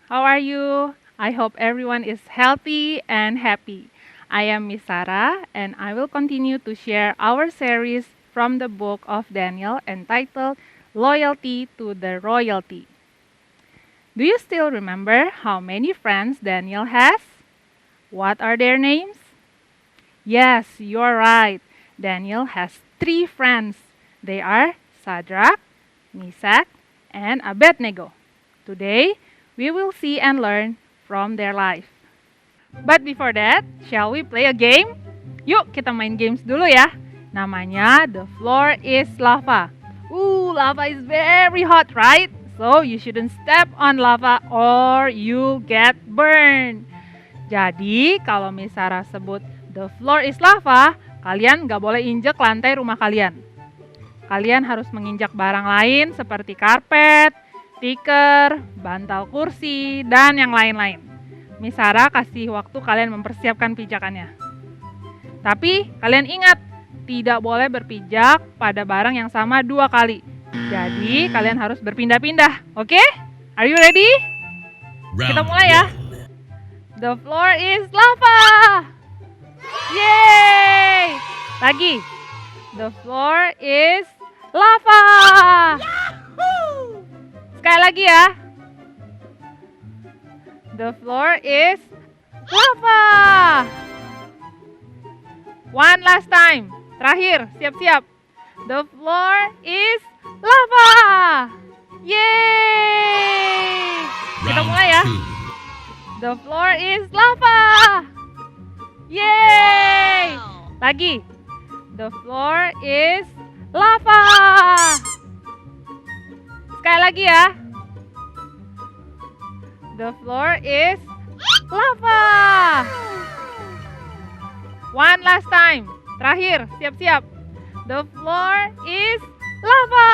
How are you? I hope everyone is healthy and happy. I am Miss Sarah and I will continue to share our series from the book of Daniel entitled Loyalty to the Royalty. Do you still remember how many friends Daniel has? What are their names? Yes, you're right. Daniel has three friends. They are Shadrach, Meshach, and Abednego. Today, we will see and learn from their life. But before that, shall we play a game? Yuk, kita main games dulu ya. Namanya The Floor is Lava. Lava is very hot, right? So, you shouldn't step on lava or you'll get burned. Jadi, kalau Miss Sarah sebut The floor is lava, kalian nggak boleh injek lantai rumah kalian. Kalian harus menginjak barang lain seperti karpet, tikar, bantal kursi, dan yang lain-lain. Miss Sarah kasih waktu kalian mempersiapkan pijakannya. Tapi kalian ingat, tidak boleh berpijak pada barang yang sama 2 kali. Jadi kalian harus berpindah-pindah, oke? Are you ready? Kita mulai ya. The floor is lava! Yay! Lagi. The floor is lava! Yahoo! Sekali lagi ya. The floor is lava! One last time. Terakhir, siap-siap. The floor is lava! Yay! Kita mulai ya. The floor is lava! Yay! Lagi. The floor is lava! Sekali lagi ya. The floor is lava! One last time. Terakhir, siap-siap. The floor is lava!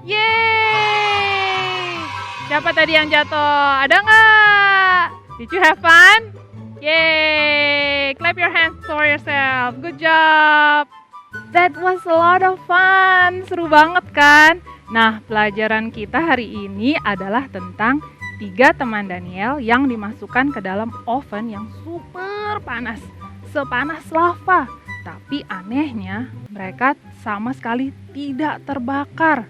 Yay! Siapa tadi yang jatuh? Ada nggak? Did you have fun? Yay! Clap your hands for yourself. Good job! That was a lot of fun. Seru banget kan? Nah, pelajaran kita hari ini adalah tentang 3 teman Daniel yang dimasukkan ke dalam oven yang super panas. Sepanas lava. Tapi anehnya, mereka sama sekali tidak terbakar.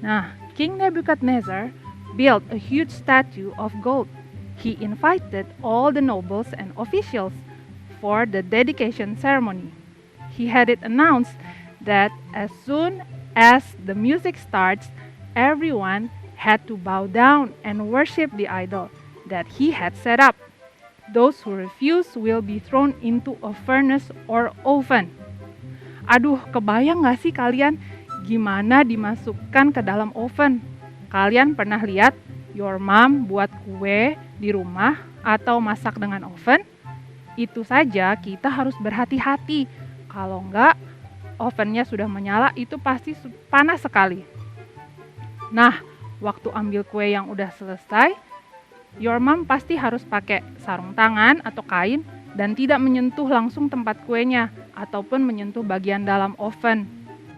Nah, King Nebuchadnezzar built a huge statue of gold. He invited all the nobles and officials for the dedication ceremony. He had it announced that as soon as the music starts, everyone had to bow down and worship the idol that he had set up. Those who refuse will be thrown into a furnace or oven. Aduh, kebayang gak sih kalian gimana dimasukkan ke dalam oven? Kalian pernah lihat your mom buat kue di rumah atau masak dengan oven? Itu saja kita harus berhati-hati. Kalau enggak, ovennya sudah menyala, itu pasti panas sekali. Nah, waktu ambil kue yang udah selesai, your mom pasti harus pakai sarung tangan atau kain dan tidak menyentuh langsung tempat kuenya ataupun menyentuh bagian dalam oven.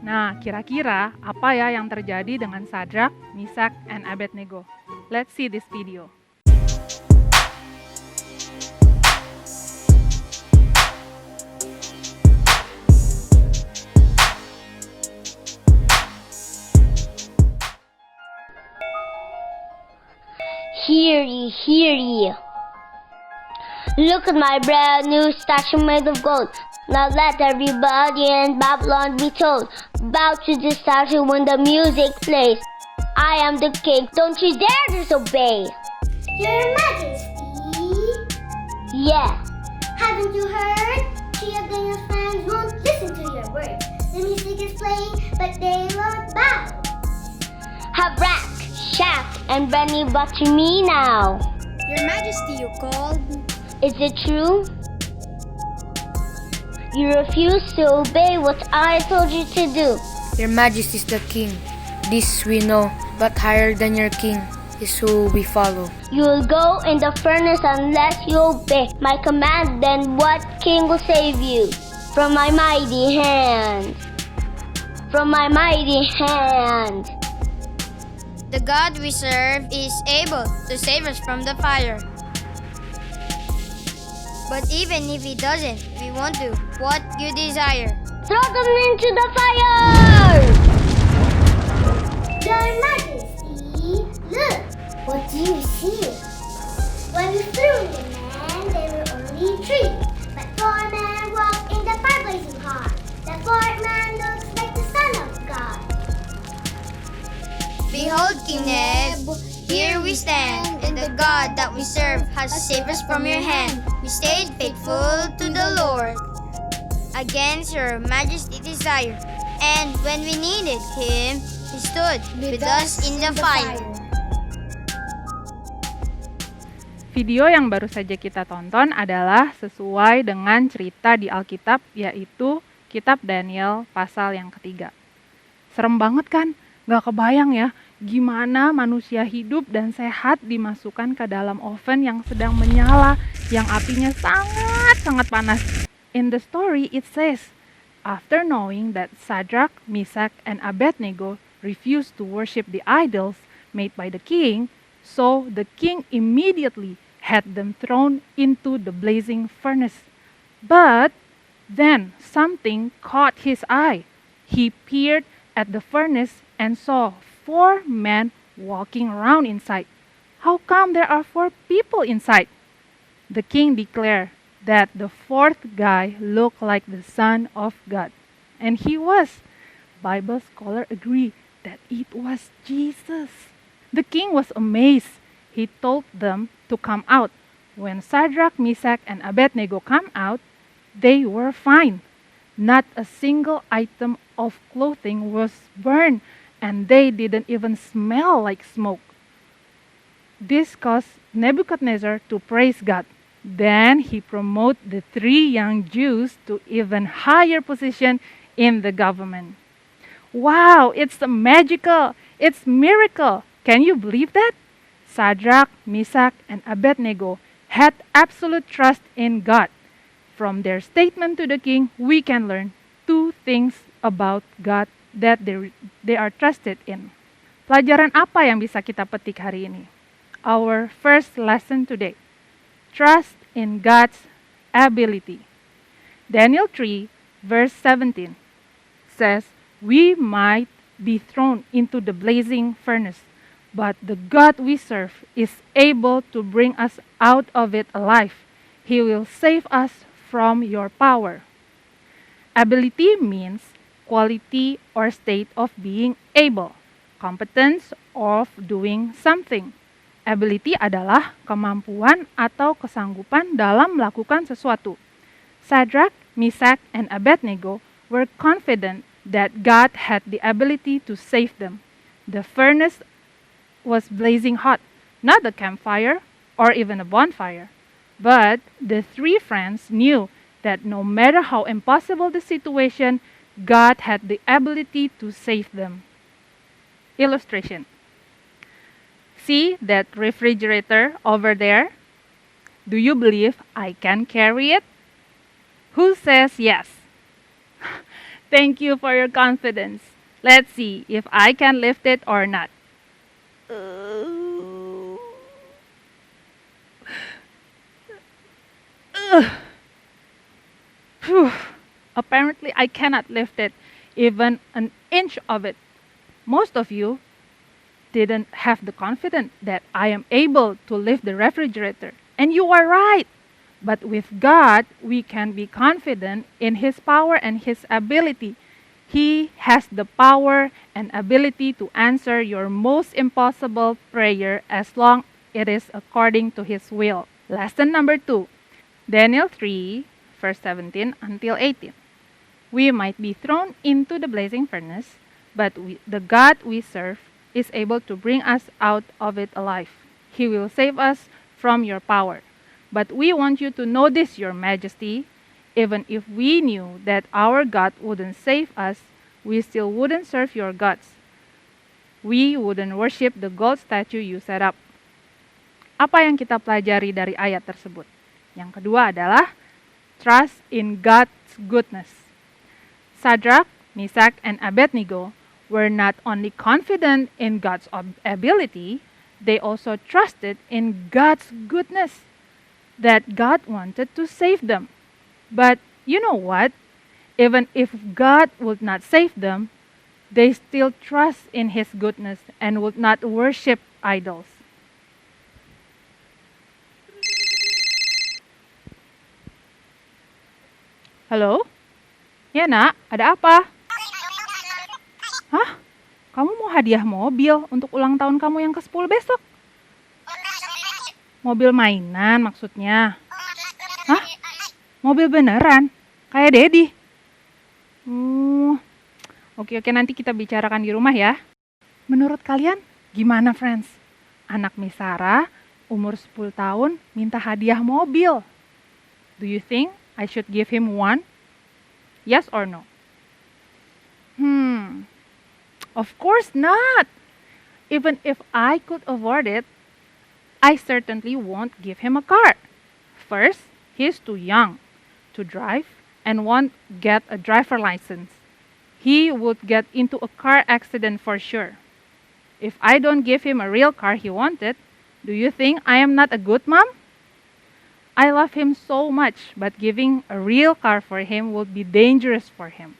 Nah, kira-kira apa ya yang terjadi dengan Shadrach, Meshach, and Abednego? Let's see this video. Hear ye, hear ye. Look at my brand new statue made of gold. Now let everybody in Babylon be told. Bow to the statue when the music plays. I am the king, don't you dare disobey. Your Majesty, Yeah, haven't you heard? 3 of Daniel's friends won't listen to your words. The music is playing, but they won't bow. Habrak, Shaq, and Benny, but to me now. Your Majesty, you called? Is it true? You refuse to obey what I told you to do. Your Majesty is the king. This we know, but higher than your king is who we follow. You will go in the furnace unless you obey my command. Then what king will save you from my mighty hand? From my mighty hand. The God we serve is able to save us from the fire. But even if He doesn't, we won't do what you desire. Throw them into the fire! Your Majesty, look, what do you see? When we threw the men, there were only 3, but 4 men walked in the fire blazing hot. The 4th man looks like the Son of God. Behold, King Neb, here we stand, and the God that we serve has saved us from your hand. We stayed faithful to the Lord against your Majesty's desire, and when we needed Him, He stood with us in the fire. Video yang baru saja kita tonton adalah sesuai dengan cerita di Alkitab, yaitu Kitab Daniel pasal yang ketiga. Serem banget kan? Gak kebayang ya, gimana manusia hidup dan sehat dimasukkan ke dalam oven yang sedang menyala, yang apinya sangat-sangat panas. In the story it says, after knowing that Shadrach, Meshach, and Abednego refused to worship the idols made by the king, so the king immediately had them thrown into the blazing furnace. But then something caught his eye. He peered at the furnace and saw 4 men walking around inside. How come there are 4 people inside? The king declared that the 4th guy looked like the Son of God. And he was. Bible scholars agree that it was Jesus. The king was amazed. He told them to come out. When Shadrach, Meshach, and Abednego come out, they were fine. Not a single item of clothing was burned, and they didn't even smell like smoke. This caused Nebuchadnezzar to praise God. Then he promoted the 3 young Jews to even higher position in the government. Wow, it's magical. It's miracle. Can you believe that? Shadrach, Meshach, and Abednego had absolute trust in God. From their statement to the king, we can learn 2 things about God that they are trusted in. Pelajaran apa yang bisa kita petik hari ini? Our first lesson today. Trust in God's ability. Daniel 3 verse 17 says, we might be thrown into the blazing furnace, but the God we serve is able to bring us out of it alive. He will save us from your power. Ability means quality or state of being able, competence of doing something. Ability adalah kemampuan atau kesanggupan dalam melakukan sesuatu. Shadrach, Meshach, and Abednego were confident that God had the ability to save them. The furnace was blazing hot, not a campfire or even a bonfire. But the 3 friends knew that no matter how impossible the situation, God had the ability to save them. Illustration. See that refrigerator over there? Do you believe I can carry it? Who says yes? Thank you for your confidence. Let's see if I can lift it or not. Apparently, I cannot lift it, even an inch of it. Most of you didn't have the confidence that I am able to lift the refrigerator. And you are right. But with God, we can be confident in His power and His ability. He has the power and ability to answer your most impossible prayer as long it is according to His will. Lesson number 2. Daniel 3, verse 17 until 18. We might be thrown into the blazing furnace, but the God we serve is able to bring us out of it alive. He will save us from your power. But we want you to know this, Your Majesty. Even if we knew that our God wouldn't save us, we still wouldn't serve your gods. We wouldn't worship the gold statue you set up. Apa yang kita pelajari dari ayat tersebut? Yang kedua adalah trust in God's goodness. Shadrach, Meshach, and Abednego were not only confident in God's ability, they also trusted in God's goodness, that God wanted to save them. But you know what? Even if God would not save them, they still trust in His goodness and would not worship idols. Halo? Ya nak, ada apa? Hah? Kamu mau hadiah mobil untuk ulang tahun kamu yang ke-10 besok? Mobil mainan maksudnya? Hah? Mobil beneran? Kayak Daddy? Oke, nanti kita bicarakan di rumah ya. Menurut kalian, gimana friends? Anak Miss Sarah, umur 10 tahun, minta hadiah mobil. Do you think I should give him one? Yes or no? Of course not. Even if I could afford it, I certainly won't give him a car. First, he's too young to drive and won't get a driver license. He would get into a car accident for sure. If I don't give him a real car he wanted, do you think I am not a good mom? I love him so much, but giving a real car for him would be dangerous for him.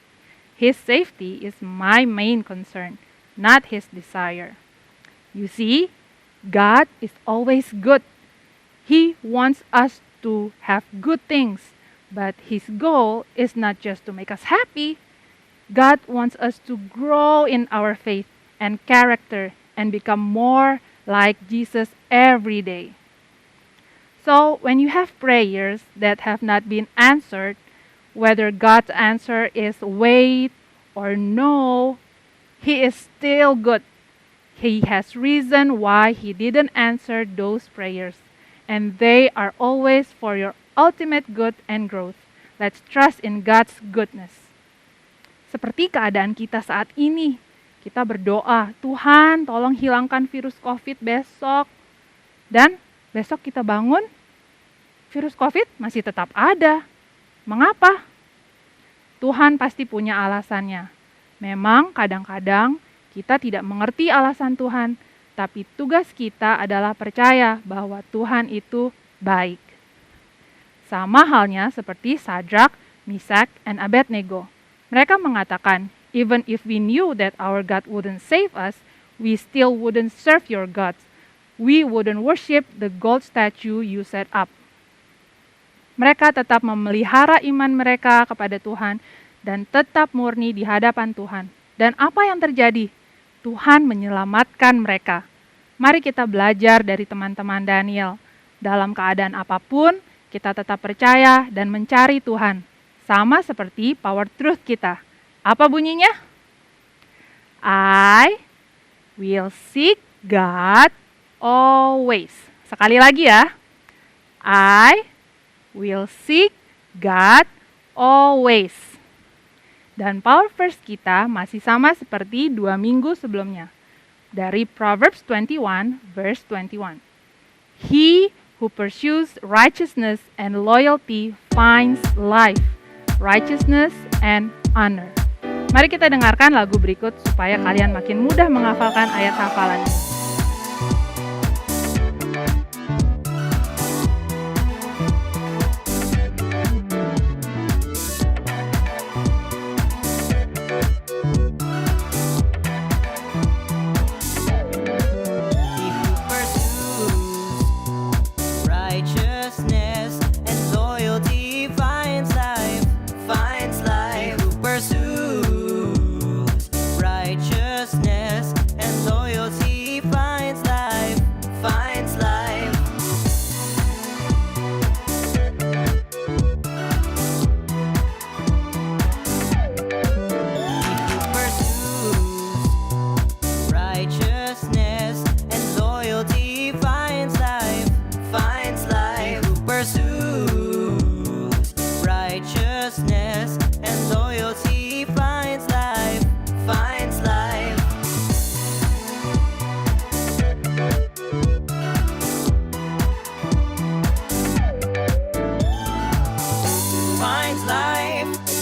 His safety is my main concern, not his desire. You see, God is always good. He wants us to have good things, but His goal is not just to make us happy. God wants us to grow in our faith and character and become more like Jesus every day. So, when you have prayers that have not been answered, whether God's answer is wait or no, He is still good. He has reason why He didn't answer those prayers, and they are always for your ultimate good and growth. Let's trust in God's goodness. Seperti keadaan kita saat ini, kita berdoa, Tuhan tolong hilangkan virus COVID besok. Dan besok kita bangun, virus COVID masih tetap ada. Mengapa? Tuhan pasti punya alasannya. Memang kadang-kadang kita tidak mengerti alasan Tuhan, tapi tugas kita adalah percaya bahwa Tuhan itu baik. Sama halnya seperti Sadrak, Meshach, and Abednego. Mereka mengatakan, even if we knew that our God wouldn't save us, we still wouldn't serve your gods. We wouldn't worship the gold statue you set up. Mereka tetap memelihara iman mereka kepada Tuhan dan tetap murni di hadapan Tuhan. Dan apa yang terjadi? Tuhan menyelamatkan mereka. Mari kita belajar dari teman-teman Daniel. Dalam keadaan apapun, kita tetap percaya dan mencari Tuhan. Sama seperti power truth kita. Apa bunyinya? I will seek God always. Sekali lagi ya. I will seek God always. Dan power verse kita masih sama seperti 2 minggu sebelumnya. Dari Proverbs 21 verse 21. He who pursues righteousness and loyalty finds life, righteousness and honor. Mari kita dengarkan lagu berikut supaya kalian makin mudah menghafalkan ayat hafalannya.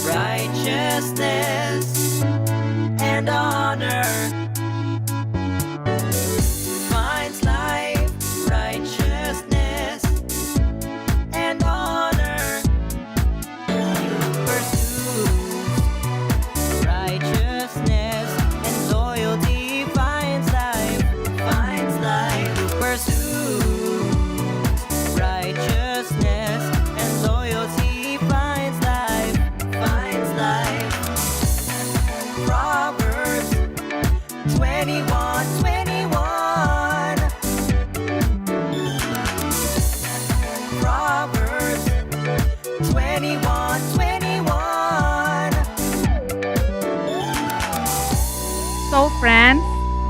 Righteousness and honor. 21, 21. So friends,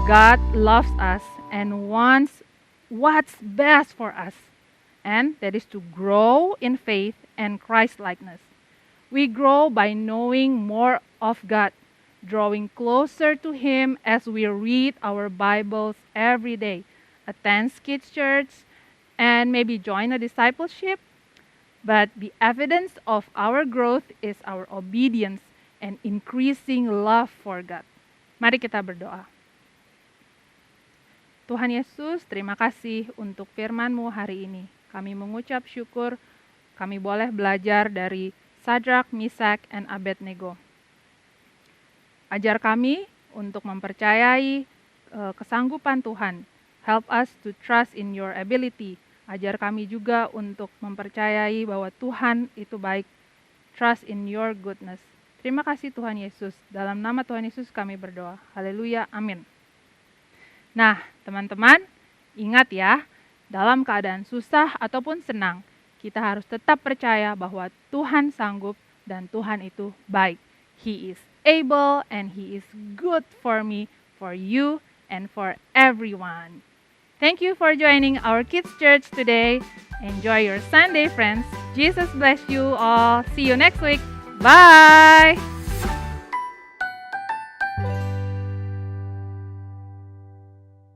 God loves us and wants what's best for us. And that is to grow in faith and Christ-likeness. We grow by knowing more of God, drawing closer to Him as we read our Bibles every day, attend kids' church, and maybe join a discipleship. But the evidence of our growth is our obedience and increasing love for God. Mari kita berdoa. Tuhan Yesus, terima kasih untuk firman-Mu hari ini. Kami mengucap syukur kami boleh belajar dari Sadrak, Misak, and Abednego. Ajar kami untuk mempercayai kesanggupan Tuhan. Help us to trust in your ability. Ajar kami juga untuk mempercayai bahwa Tuhan itu baik. Trust in your goodness. Terima kasih Tuhan Yesus. Dalam nama Tuhan Yesus kami berdoa. Haleluya. Amin. Nah, teman-teman, ingat ya, dalam keadaan susah ataupun senang, kita harus tetap percaya bahwa Tuhan sanggup dan Tuhan itu baik. He is able and He is good for me, for you, and for everyone. Thank you for joining our Kids Church today. Enjoy your Sunday, friends. Jesus bless you all. See you next week. Bye!